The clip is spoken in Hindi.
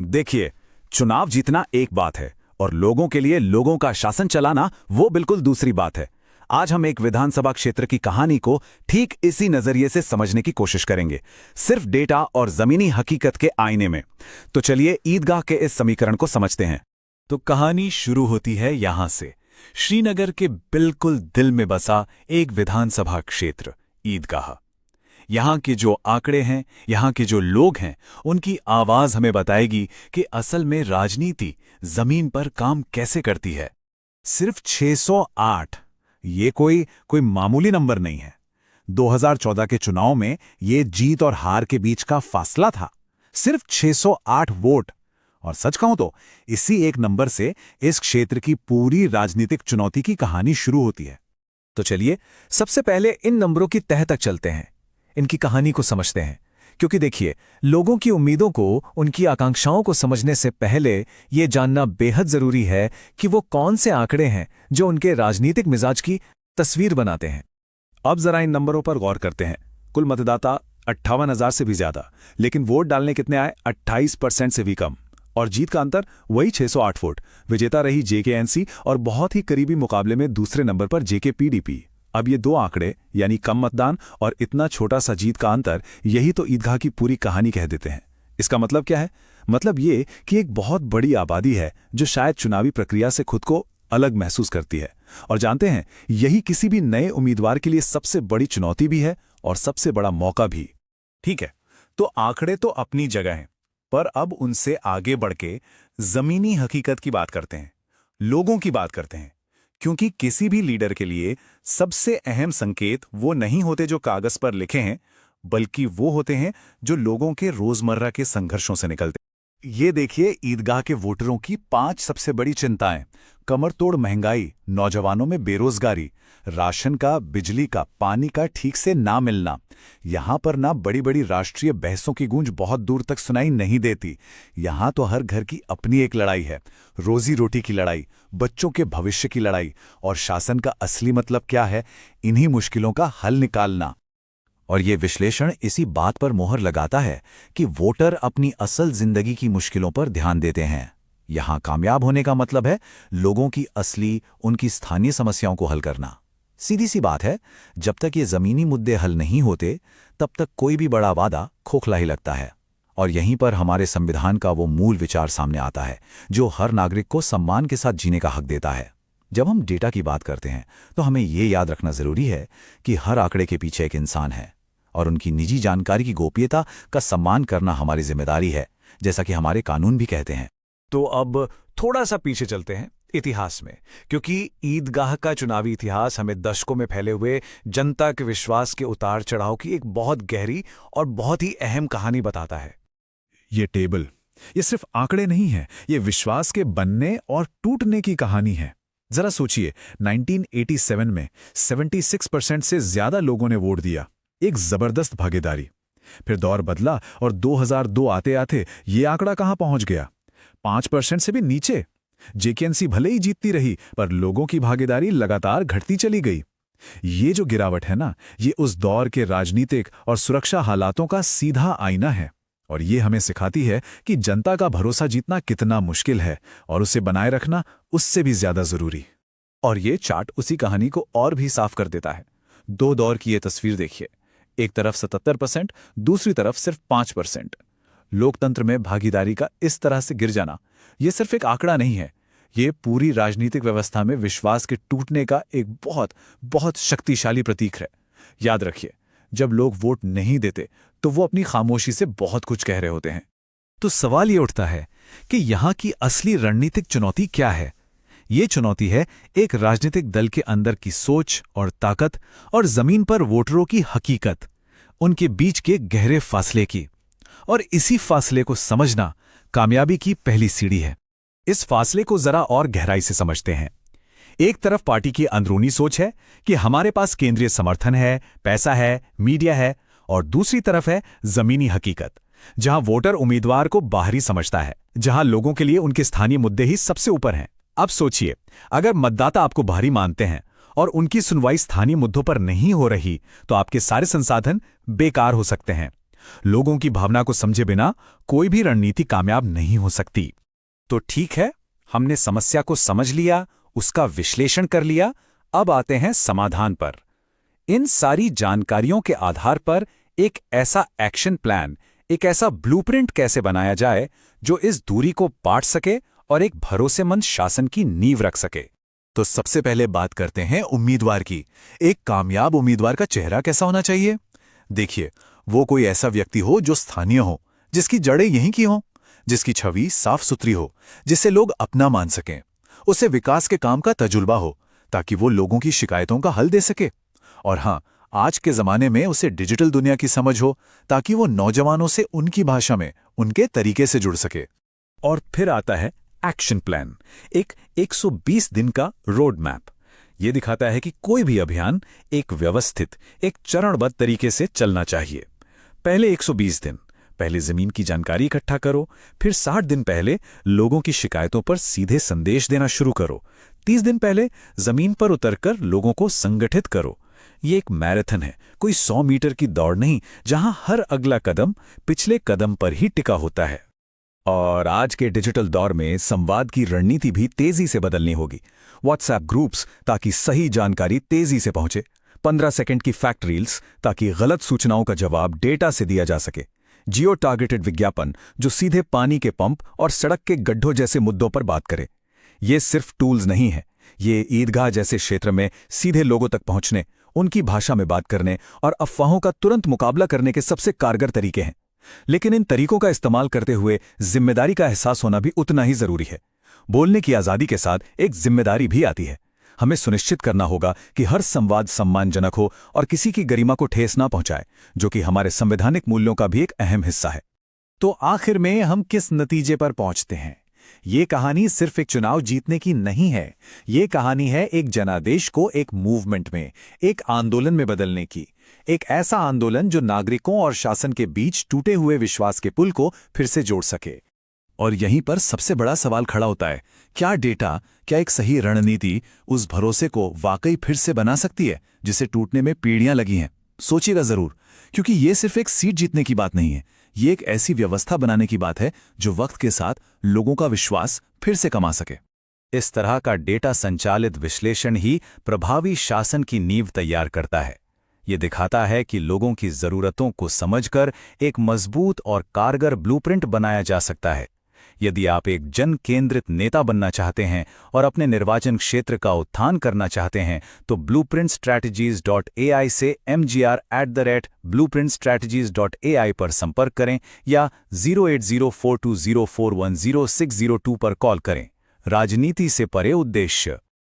देखिए, चुनाव जीतना एक बात है और लोगों के लिए लोगों का शासन चलाना वो बिल्कुल दूसरी बात है। आज हम एक विधानसभा क्षेत्र की कहानी को ठीक इसी नजरिए से समझने की कोशिश करेंगे, सिर्फ डेटा और जमीनी हकीकत के आईने में। तो चलिए ईदगाह के इस समीकरण को समझते हैं। तो कहानी शुरू होती है यहां से, श्रीनगर के बिल्कुल दिल में बसा एक विधानसभा क्षेत्र ईदगाह। यहाँ के जो आंकड़े हैं, यहाँ के जो लोग हैं, उनकी आवाज हमें बताएगी कि असल में राजनीति जमीन पर काम कैसे करती है। सिर्फ 608, ये कोई मामूली नंबर नहीं है। 2014 के चुनाव में ये जीत और हार के बीच का फासला था, सिर्फ 608 वोट। और सच कहूं तो इसी एक नंबर से इस क्षेत्र की पूरी राजनीतिक चुनौती की कहानी शुरू होती है। तो चलिए सबसे पहले इन नंबरों की तह तक चलते हैं, इनकी कहानी को समझते हैं। क्योंकि देखिए, लोगों की उम्मीदों को, उनकी आकांक्षाओं को समझने से पहले ये जानना बेहद जरूरी है कि वो कौन से आंकड़े हैं जो उनके राजनीतिक मिजाज की तस्वीर बनाते हैं। अब जरा इन नंबरों पर गौर करते हैं। कुल मतदाता 58,000 से भी ज्यादा, लेकिन वोट डालने कितने आए? 28% से भी कम। और जीत का अंतर वही 608 वोट। विजेता रही जेकेएनसी और बहुत ही करीबी मुकाबले में दूसरे नंबर पर जेकेपीडीपी। अब ये दो आंकड़े, यानी कम मतदान और इतना छोटा सा जीत का अंतर, यही तो ईदगाह की पूरी कहानी कह देते हैं। इसका मतलब क्या है? मतलब ये कि एक बहुत बड़ी आबादी है जो शायद चुनावी प्रक्रिया से खुद को अलग महसूस करती है। और जानते हैं, यही किसी भी नए उम्मीदवार के लिए सबसे बड़ी चुनौती भी है और सबसे बड़ा मौका भी। ठीक है, तो आंकड़े तो अपनी जगह हैं, पर अब उनसे आगे बढ़ के जमीनी हकीकत की बात करते हैं, लोगों की बात करते हैं। क्योंकि किसी भी लीडर के लिए सबसे अहम संकेत वो नहीं होते जो कागज पर लिखे हैं, बल्कि वो होते हैं जो लोगों के रोजमर्रा के संघर्षों से निकलते हैं। ये देखिए ईदगाह के वोटरों की 5 सबसे बड़ी चिंताएं: कमरतोड़ महंगाई, नौजवानों में बेरोजगारी, राशन का, बिजली का, पानी का ठीक से ना मिलना। यहां पर ना बड़ी बड़ी राष्ट्रीय बहसों की गूंज बहुत दूर तक सुनाई नहीं देती। यहां तो हर घर की अपनी एक लड़ाई है, रोजी रोटी की लड़ाई, बच्चों के भविष्य की लड़ाई। और शासन का असली मतलब क्या है? इन्हीं मुश्किलों का हल निकालना। और ये विश्लेषण इसी बात पर मोहर लगाता है कि वोटर अपनी असल जिंदगी की मुश्किलों पर ध्यान देते हैं। यहां कामयाब होने का मतलब है लोगों की असली, उनकी स्थानीय समस्याओं को हल करना। सीधी सी बात है, जब तक ये जमीनी मुद्दे हल नहीं होते, तब तक कोई भी बड़ा वादा खोखला ही लगता है। और यहीं पर हमारे संविधान का वो मूल विचार सामने आता है, जो हर नागरिक को सम्मान के साथ जीने का हक देता है। जब हम डेटा की बात करते हैं, तो हमें ये याद रखना जरूरी है कि हर आंकड़े के पीछे एक इंसान है, और उनकी निजी जानकारी की गोपनीयता का सम्मान करना हमारी जिम्मेदारी है, जैसा कि हमारे कानून भी कहते हैं। तो अब थोड़ा सा पीछे चलते हैं इतिहास में, क्योंकि ईदगाह का चुनावी इतिहास हमें दशकों में फैले हुए जनता के विश्वास के उतार चढ़ाव की एक बहुत गहरी और बहुत ही अहम कहानी बताता है। ये टेबल, ये सिर्फ आंकड़े नहीं है, ये विश्वास के बनने और टूटने की कहानी है। जरा सोचिए, 1987 में 76% से ज्यादा लोगों ने वोट दिया, एक जबरदस्त भागीदारी। फिर दौर बदला और 2002 आते आते ये आंकड़ा कहां पहुंच गया? 5% से भी नीचे। जेकेएनसी भले ही जीतती रही, पर लोगों की भागीदारी लगातार घटती चली गई। ये जो गिरावट है ना, ये उस दौर के राजनीतिक और सुरक्षा हालातों का सीधा आईना है। और ये हमें सिखाती है कि जनता का भरोसा जीतना कितना मुश्किल है और उसे बनाए रखना उससे भी ज्यादा जरूरी। और ये चार्ट उसी कहानी को और भी साफ कर देता है। 2 दौर की ये तस्वीर देखिए, एक तरफ 77%, दूसरी तरफ सिर्फ 5%। लोकतंत्र में भागीदारी का इस तरह से गिर जाना, ये सिर्फ एक आंकड़ा नहीं है, ये पूरी राजनीतिक व्यवस्था में विश्वास के टूटने का एक बहुत बहुत शक्तिशाली प्रतीक है। याद रखिए, जब लोग वोट नहीं देते तो वो अपनी खामोशी से बहुत कुछ कह रहे होते हैं। तो सवाल ये उठता है कि यहां की असली रणनीतिक चुनौती क्या है? ये चुनौती है एक राजनीतिक दल के अंदर की सोच और ताकत, और जमीन पर वोटरों की हकीकत, उनके बीच के गहरे फासले की। और इसी फासले को समझना कामयाबी की पहली सीढ़ी है। इस फासले को जरा और गहराई से समझते हैं। एक तरफ पार्टी की अंदरूनी सोच है कि हमारे पास केंद्रीय समर्थन है, पैसा है, मीडिया है, और दूसरी तरफ है जमीनी हकीकत, जहां वोटर उम्मीदवार को बाहरी समझता है, जहां लोगों के लिए उनके स्थानीय मुद्दे ही सबसे ऊपर हैं। अब सोचिए, अगर मतदाता आपको बाहरी मानते हैं और उनकी सुनवाई स्थानीय मुद्दों पर नहीं हो रही, तो आपके सारे संसाधन बेकार हो सकते हैं। लोगों की भावना को समझे बिना कोई भी रणनीति कामयाब नहीं हो सकती। तो ठीक है, हमने समस्या को समझ लिया, उसका विश्लेषण कर लिया। अब आते हैं समाधान पर। इन सारी जानकारियों के आधार पर एक ऐसा एक्शन प्लान, एक ऐसा ब्लूप्रिंट कैसे बनाया जाए जो इस दूरी को पाट सके और एक भरोसेमंद शासन की नींव रख सके। तो सबसे पहले बात करते हैं उम्मीदवार की। एक कामयाब उम्मीदवार का चेहरा कैसा होना चाहिए? देखिए, वो कोई ऐसा व्यक्ति हो जो स्थानीय हो, जिसकी जड़ें यहीं की हों, जिसकी छवि साफ सुथरी हो, जिसे लोग अपना मान सकें। उसे विकास के काम का तजुर्बा हो ताकि वो लोगों की शिकायतों का हल दे सके। और हाँ, आज के जमाने में उसे डिजिटल दुनिया की समझ हो ताकि वो नौजवानों से उनकी भाषा में, उनके तरीके से जुड़ सके। और फिर आता है एक्शन प्लान, एक 120 दिन का रोड मैप। ये दिखाता है कि कोई भी अभियान एक व्यवस्थित, एक चरणबद्ध तरीके से चलना चाहिए। पहले 120 दिन पहले जमीन की जानकारी इकट्ठा करो, फिर 60 दिन पहले लोगों की शिकायतों पर सीधे संदेश देना शुरू करो, 30 दिन पहले जमीन पर उतरकर लोगों को संगठित करो। ये एक मैराथन है, कोई 100 मीटर की दौड़ नहीं, जहां हर अगला कदम पिछले कदम पर ही टिका होता है। और आज के डिजिटल दौर में संवाद की रणनीति भी तेजी से बदलनी होगी। व्हाट्सएप ग्रुप्स ताकि सही जानकारी तेजी से पहुंचे, 15 सेकंड की फैक्ट रील्स ताकि गलत सूचनाओं का जवाब डेटा से दिया जा सके, जियो टारगेटेड विज्ञापन जो सीधे पानी के पंप और सड़क के गड्ढों जैसे मुद्दों पर बात करे। ये सिर्फ टूल्स नहीं है, ये ईदगाह जैसे क्षेत्र में सीधे लोगों तक पहुंचने, उनकी भाषा में बात करने और अफवाहों का तुरंत मुकाबला करने के सबसे कारगर तरीके हैं। लेकिन इन तरीकों का इस्तेमाल करते हुए जिम्मेदारी का एहसास होना भी उतना ही जरूरी है। बोलने की आजादी के साथ एक जिम्मेदारी भी आती है। हमें सुनिश्चित करना होगा कि हर संवाद सम्मानजनक हो और किसी की गरिमा को ठेस ना पहुंचाए, जो कि हमारे संवैधानिक मूल्यों का भी एक अहम हिस्सा है। तो आखिर में हम किस नतीजे पर पहुंचते हैं? ये कहानी सिर्फ एक चुनाव जीतने की नहीं है। ये कहानी है एक जनादेश को एक मूवमेंट में, एक आंदोलन में बदलने की। एक ऐसा आंदोलन जो नागरिकों और शासन के बीच टूटे हुए विश्वास के पुल को फिर से जोड़ सके। और यहीं पर सबसे बड़ा सवाल खड़ा होता है, क्या डेटा, क्या एक सही रणनीति उस भरोसे को वाकई फिर से बना सकती है जिसे टूटने में पीढ़ियां लगी हैं? सोचिएगा जरूर, क्योंकि ये सिर्फ एक सीट जीतने की बात नहीं है। ये एक ऐसी व्यवस्था बनाने की बात है जो वक्त के साथ लोगों का विश्वास फिर से कमा सके। इस तरह का डेटा संचालित विश्लेषण ही प्रभावी शासन की नींव तैयार करता है। ये दिखाता है कि लोगों की जरूरतों को समझकर एक मजबूत और कारगर ब्लूप्रिंट बनाया जा सकता है। यदि आप एक जन केंद्रित नेता बनना चाहते हैं और अपने निर्वाचन क्षेत्र का उत्थान करना चाहते हैं, तो blueprintstrategies.ai से mgr@blueprintstrategies.ai पर संपर्क करें या 0804204106002 पर कॉल करें। राजनीति से परे उद्देश्य।